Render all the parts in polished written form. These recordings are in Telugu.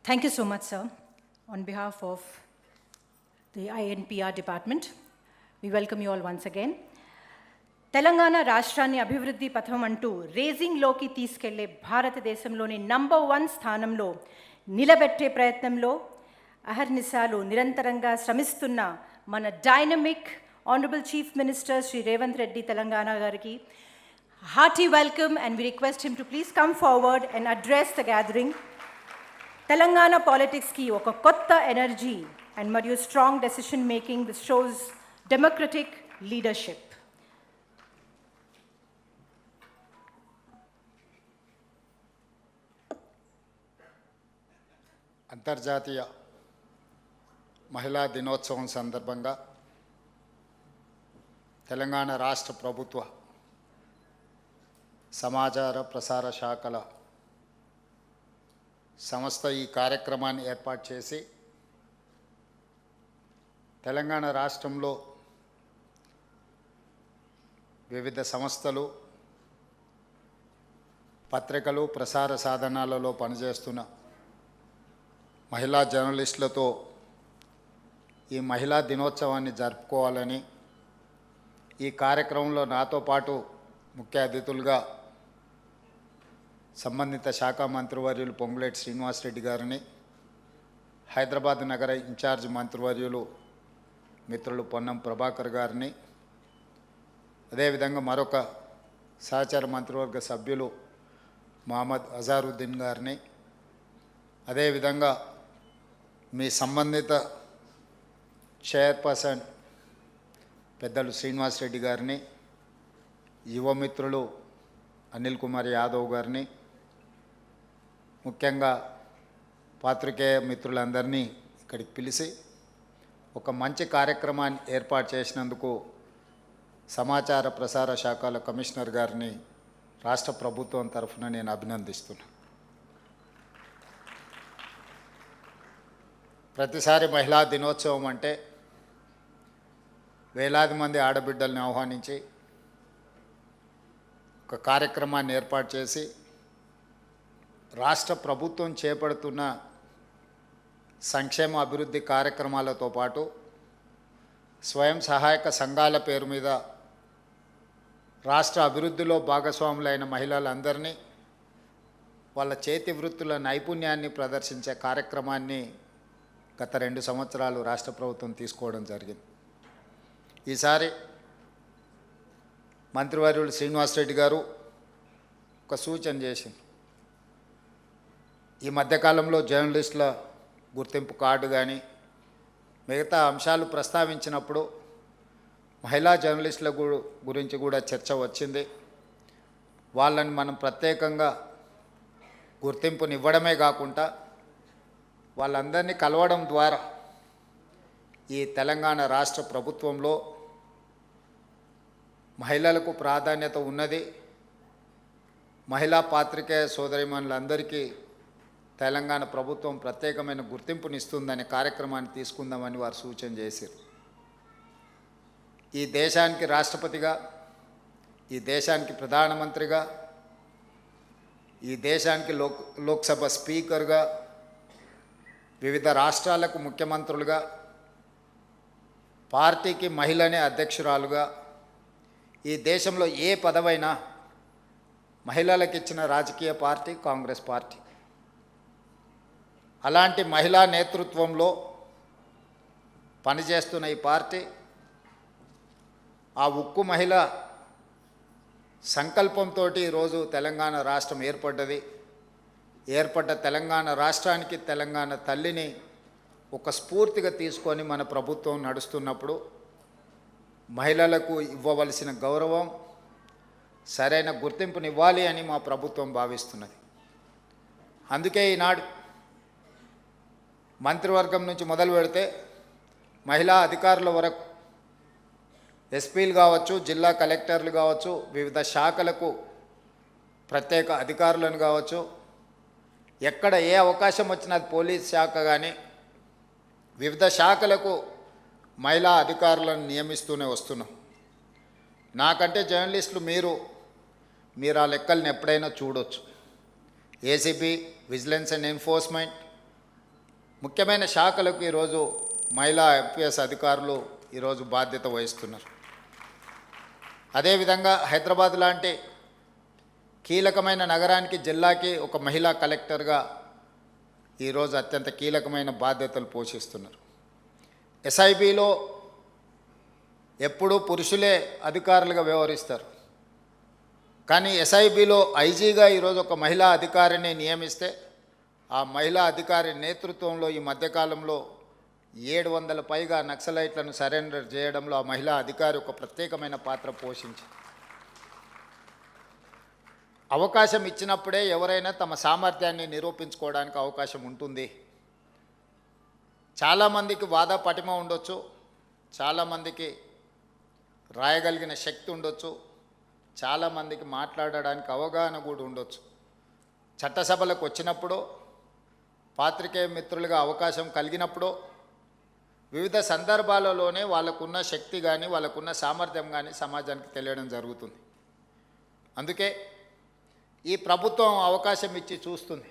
Thank you so much, sir. On behalf of the INPR department, we welcome you all once again. Telangana రాష్ట్రాన్ని అభివృద్ధి పథం అంటూ రేజింగ్లోకి తీసుకెళ్లే భారతదేశంలోని నంబర్ 1 స్థానంలో నిలబెట్టే ప్రయత్నంలో అహర్నిశాలు నిరంతరంగా శ్రమిస్తున్న మన dynamic honourable chief minister Shri Revanth Reddy Telangana గారికి hearty welcome, and we request him to please come forward and address the gathering. Telangana పాలిటిక్స్కి ఒక కొత్త ఎనర్జీ అండ్ మరియు strong decision making this shows democratic leadership. అంతర్జాతీయ మహిళా దినోత్సవం సందర్భంగా తెలంగాణ రాష్ట్ర ప్రభుత్వ సమాచార ప్రసార శాఖల సంస్థ ఈ కార్యక్రమాన్ని ఏర్పాటు చేసి తెలంగాణ రాష్ట్రంలో వివిధ సంస్థలు, పత్రికలు, ప్రసార సాధనాలలో పనిచేస్తున్న మహిళా జర్నలిస్టులతో ఈ మహిళా దినోత్సవాన్ని జరుపుకోవాలని, ఈ కార్యక్రమంలో నాతో పాటు ముఖ్య అతిథులుగా సంబంధిత శాఖ మంత్రివర్యులు పొంగులేటి శ్రీనివాసరెడ్డి గారిని, హైదరాబాద్ నగర ఇన్ఛార్జ్ మంత్రివర్యులు మిత్రులు పొన్నం ప్రభాకర్ గారిని, అదేవిధంగా మరొక సహచార మంత్రివర్గ సభ్యులు మహమ్మద్ అజారుద్దీన్ గారిని, అదేవిధంగా మీ సంబంధిత చైర్పర్సన్ పెద్దలు శ్రీనివాసరెడ్డి గారిని, యువమిత్రులు అనిల్ కుమార్ యాదవ్ గారిని, ముఖ్యంగా పాత్రికేయ మిత్రులందరినీ ఇక్కడికి పిలిచి ఒక మంచి కార్యక్రమాన్ని ఏర్పాటు చేసినందుకు సమాచార ప్రసార శాఖల కమిషనర్ గారిని రాష్ట్ర ప్రభుత్వం తరఫున నేను అభినందిస్తున్నాను. ప్రతిసారి మహిళా దినోత్సవం అంటే వేలాది మంది ఆడబిడ్డల్ని ఆహ్వానించి ఒక కార్యక్రమాన్ని ఏర్పాటు చేసి రాష్ట్ర ప్రభుత్వం చేపడుతున్న సంక్షేమ అభివృద్ధి కార్యక్రమాలతో పాటు స్వయం సహాయక సంఘాల పేరు మీద రాష్ట్ర అభివృద్ధిలో భాగస్వాములైన మహిళలందరినీ వాళ్ళ చేతి వృత్తుల నైపుణ్యాన్ని ప్రదర్శించే కార్యక్రమాన్ని గత 2 సంవత్సరాలు రాష్ట్ర ప్రభుత్వం తీసుకోవడం జరిగింది. ఈసారి మంత్రివర్యులు శ్రీనివాసరెడ్డి గారు ఒక సూచన చేసింది. ఈ మధ్యకాలంలో జర్నలిస్టుల గుర్తింపు కార్డు కానీ మిగతా అంశాలు ప్రస్తావించినప్పుడు మహిళా జర్నలిస్టుల గురించి కూడా చర్చ వచ్చింది. వాళ్ళని మనం ప్రత్యేకంగా గుర్తింపునివ్వడమే కాకుండా వాళ్ళందరినీ కలవడం ద్వారా ఈ తెలంగాణ రాష్ట్ర ప్రభుత్వంలో మహిళలకు ప్రాధాన్యత ఉన్నది, మహిళా పాత్రికేయ సోదరీమణులందరికీ తెలంగాణ ప్రభుత్వం ప్రత్యేకమైన గుర్తింపునిస్తుందనే కార్యక్రమాన్ని తీసుకుందామని వారు సూచన చేశారు. ఈ దేశానికి రాష్ట్రపతిగా, ఈ దేశానికి ప్రధానమంత్రిగా, ఈ దేశానికి లోక్సభ స్పీకర్గా, వివిధ రాష్ట్రాలకు ముఖ్యమంత్రులుగా, పార్టీకి మహిళనే అధ్యక్షురాలుగా, ఈ దేశంలో ఏ పదవైనా మహిళలకు ఇచ్చిన రాజకీయ పార్టీ కాంగ్రెస్ పార్టీ. అలాంటి మహిళా నేతృత్వంలో పనిచేస్తున్న ఈ పార్టీ ఆ ఉక్కు మహిళ సంకల్పంతో ఈరోజు తెలంగాణ రాష్ట్రం ఏర్పడ్డది. ఏర్పడ్డ తెలంగాణ రాష్ట్రానికి తెలంగాణ తల్లిని ఒక స్ఫూర్తిగా తీసుకొని మన ప్రభుత్వం నడుస్తున్నప్పుడు మహిళలకు ఇవ్వవలసిన గౌరవం, సరైన గుర్తింపునివ్వాలి అని మా ప్రభుత్వం భావిస్తున్నది. అందుకే ఈనాడు మంత్రివర్గం నుంచి మొదలు పెడితే మహిళా అధికారుల వరకు, ఎస్పీలు కావచ్చు, జిల్లా కలెక్టర్లు కావచ్చు, వివిధ శాఖలకు ప్రత్యేక అధికారులను కావచ్చు, ఎక్కడ ఏ అవకాశం వచ్చినా పోలీస్ శాఖ కానీ వివిధ శాఖలకు మహిళా అధికారులను నియమిస్తూనే వస్తున్నాం. నాకంటే జర్నలిస్టులు మీరు ఆ లెక్కలను ఎప్పుడైనా చూడొచ్చు. ఏసీబీ, విజిలెన్స్ అండ్ ఎన్ఫోర్స్మెంట్, ముఖ్యమైన శాఖలకు ఈరోజు మహిళా ఐపీఎస్ అధికారులు ఈరోజు బాధ్యత వహిస్తున్నారు. అదేవిధంగా హైదరాబాద్ లాంటి కీలకమైన నగరానికి, జిల్లాకి ఒక మహిళా కలెక్టర్గా ఈరోజు అత్యంత కీలకమైన బాధ్యతలు పోషిస్తున్నారు. ఎస్ఐబిలో ఎప్పుడూ పురుషులే అధికారులుగా వ్యవహరిస్తారు. కానీ ఎస్ఐబిలో ఐజీగా ఈరోజు ఒక మహిళా అధికారిని నియమిస్తే ఆ మహిళా అధికారి నేతృత్వంలో ఈ మధ్యకాలంలో 700 పైగా నక్సలైట్లను సరెండర్ చేయడంలో ఆ మహిళా అధికారి ఒక ప్రత్యేకమైన పాత్ర పోషించింది. అవకాశం ఇచ్చినప్పుడే ఎవరైనా తమ సామర్థ్యాన్ని నిరూపించుకోవడానికి అవకాశం ఉంటుంది. చాలామందికి వాద పటిమ ఉండొచ్చు, చాలామందికి రాయగలిగిన శక్తి ఉండొచ్చు, చాలామందికి మాట్లాడడానికి అవగాహన కూడా ఉండొచ్చు. చట్టసభలకు వచ్చినప్పుడు, పాత్రికేయ మిత్రులుగా అవకాశం కలిగినప్పుడు, వివిధ సందర్భాలలోనే వాళ్ళకున్న శక్తి కానీ వాళ్ళకున్న సామర్థ్యం కానీ సమాజానికి తెలియడం జరుగుతుంది. అందుకే ఈ ప్రభుత్వం అవకాశం ఇచ్చి చూస్తుంది.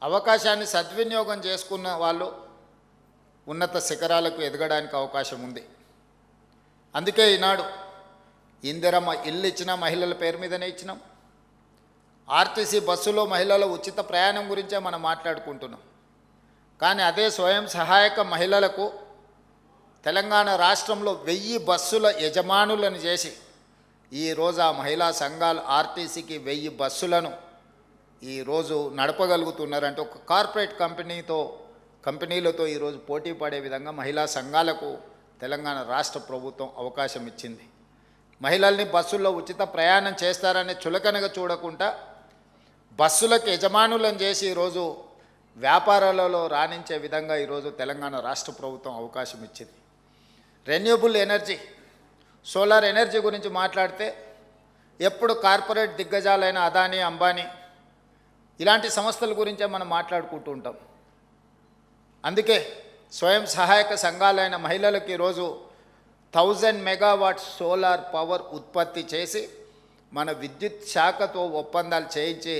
అవకాశాన్ని సద్వినియోగం చేసుకున్న వాళ్ళు ఉన్నత శిఖరాలకు ఎదగడానికి అవకాశం ఉంది. అందుకే ఈనాడు ఇందిరమ్మ ఇల్లు ఇచ్చిన మహిళల పేరు మీదనే ఇచ్చినాం. ఆర్టీసీ బస్సులో మహిళల ఉచిత ప్రయాణం గురించే మనం మాట్లాడుకుంటున్నాం. కానీ అదే స్వయం సహాయక మహిళలకు తెలంగాణ రాష్ట్రంలో 1000 బస్సుల యజమానులను చేసి ఈరోజు ఆ మహిళా సంఘాలు ఆర్టీసీకి 1000 బస్సులను ఈరోజు నడపగలుగుతున్నారంటే ఒక కార్పొరేట్ కంపెనీలతో ఈరోజు పోటీ పడే విధంగా మహిళా సంఘాలకు తెలంగాణ రాష్ట్ర ప్రభుత్వం అవకాశం ఇచ్చింది. మహిళల్ని బస్సుల్లో ఉచిత ప్రయాణం చేస్తారని చులకనగా చూడకుండా బస్సులకు యజమానులను చేసి ఈరోజు వ్యాపారాలలో రాణించే విధంగా ఈరోజు తెలంగాణ రాష్ట్ర ప్రభుత్వం అవకాశం ఇచ్చింది. రెన్యూబుల్ ఎనర్జీ, సోలార్ ఎనర్జీ గురించి మాట్లాడితే ఎప్పుడు కార్పొరేట్ దిగ్గజాలైన అదానీ, అంబానీ ఇలాంటి సంస్థల గురించే మనం మాట్లాడుకుంటూ ఉంటాం. అందుకే స్వయం సహాయక సంఘాలైన మహిళలకు ఈరోజు 1000 మెగావాట్స్ సోలార్ పవర్ ఉత్పత్తి చేసి మన విద్యుత్ శాఖతో ఒప్పందాలు చేయించి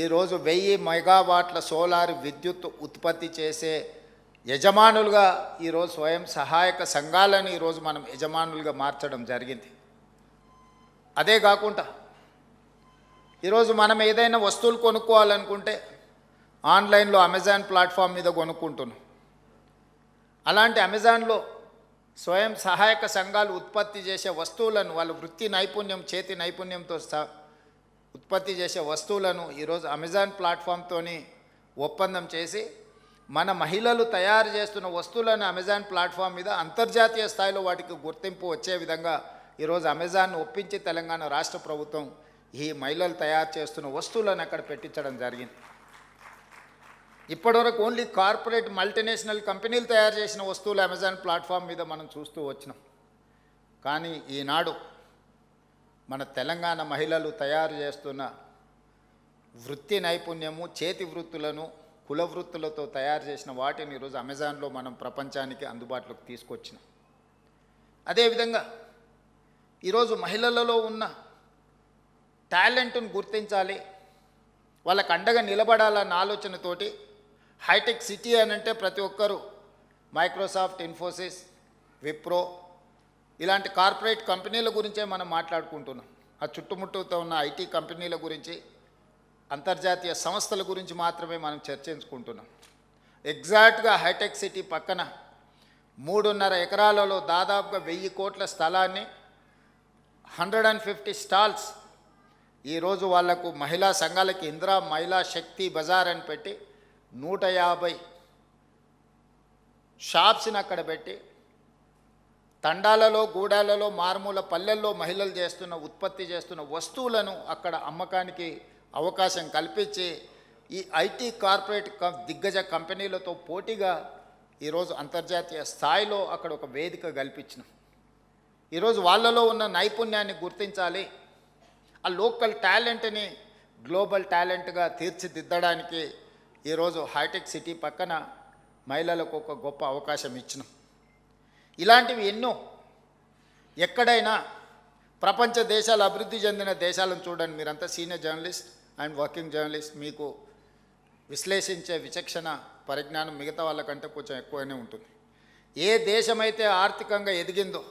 ఈరోజు 1000 మెగావాట్ల సోలార్ విద్యుత్ ఉత్పత్తి చేసే యజమానులుగా ఈరోజు స్వయం సహాయక సంఘాలను ఈరోజు మనం యజమానులుగా మార్చడం జరిగింది. అదే కాకుండా ఈరోజు మనం ఏదైనా వస్తువులు కొనుక్కోవాలనుకుంటే ఆన్లైన్లో అమెజాన్ ప్లాట్ఫామ్ మీద కొనుక్కుంటున్నాం. అలాంటి అమెజాన్లో స్వయం సహాయక సంఘాలు ఉత్పత్తి చేసే వస్తువులను, వాళ్ళ వృత్తి నైపుణ్యం, చేతి నైపుణ్యంతో ఉత్పత్తి చేసే వస్తువులను ఈరోజు అమెజాన్ ప్లాట్ఫామ్తో ఒప్పందం చేసి మన మహిళలు తయారు చేస్తున్న వస్తువులను అమెజాన్ ప్లాట్ఫామ్ మీద అంతర్జాతీయ స్థాయిలో వాటికి గుర్తింపు వచ్చే విధంగా ఈరోజు అమెజాన్ ఒప్పించి తెలంగాణ రాష్ట్ర ప్రభుత్వం ఈ మహిళలు తయారు చేస్తున్న వస్తువులను అక్కడ పెట్టించడం జరిగింది. ఇప్పటివరకు ఓన్లీ కార్పొరేట్ మల్టీనేషనల్ కంపెనీలు తయారు చేసిన వస్తువులు అమెజాన్ ప్లాట్ఫామ్ మీద మనం చూస్తూ వచ్చినాం. కానీ ఈనాడు మన తెలంగాణ మహిళలు తయారు చేస్తున్న వృత్తి నైపుణ్యము, చేతి వృత్తులను, కుల వృత్తులతో తయారు చేసిన వాటిని ఈరోజు అమెజాన్లో మనం ప్రపంచానికి అందుబాటులోకి తీసుకొచ్చినాం. అదేవిధంగా ఈరోజు మహిళలలో ఉన్న టాలెంట్ను గుర్తించాలి, వాళ్ళకు అండగా నిలబడాలన్న ఆలోచనతోటి హైటెక్ సిటీ అని అంటే ప్రతి ఒక్కరూ మైక్రోసాఫ్ట్, ఇన్ఫోసిస్, విప్రో ఇలాంటి కార్పొరేట్ కంపెనీల గురించే మనం మాట్లాడుకుంటున్నాం. ఆ చుట్టుముట్టుతో ఉన్న ఐటీ కంపెనీల గురించి, అంతర్జాతీయ సంస్థల గురించి మాత్రమే మనం చర్చించుకుంటున్నాం. ఎగ్జాక్ట్గా హైటెక్ సిటీ పక్కన 3.5 ఎకరాలలో దాదాపుగా 1000 కోట్ల స్థలాన్ని 150 స్టాల్స్ ఈరోజు వాళ్లకు మహిళా సంఘాలకి ఇందిరా మహిళా శక్తి బజార్ అని పెట్టి 150 షాప్స్ని అక్కడ పెట్టి తండాలలో, గూడాలలో, మారుమూల పల్లెల్లో మహిళలు ఉత్పత్తి చేస్తున్న వస్తువులను అక్కడ అమ్మకానికి అవకాశం కల్పించి ఈ ఐటీ కార్పొరేట్ దిగ్గజ కంపెనీలతో పోటీగా ఈరోజు అంతర్జాతీయ స్థాయిలో అక్కడ ఒక వేదిక కల్పించినాం. ఈరోజు వాళ్ళలో ఉన్న నైపుణ్యాన్ని గుర్తించాలి, ఆ లోకల్ టాలెంట్ని గ్లోబల్ టాలెంట్గా తీర్చిదిద్దడానికి ఈరోజు హైటెక్ సిటీ పక్కన మహిళలకు ఒక గొప్ప అవకాశం ఇచ్చినాం. ఇలాంటివి ఎన్నో ఎక్కడైనా ప్రపంచ దేశాలు, అభివృద్ధి చెందిన దేశాలను చూడండి. మీరంతా senior journalist and working journalist, మీకు విశ్లేషించే విచక్షణ పరిజ్ఞానం మిగతా వాళ్ళకంటే కొంచెం ఎక్కువనే ఉంటుంది. ఏ దేశమైతే ఆర్థికంగా ఎదిగిందో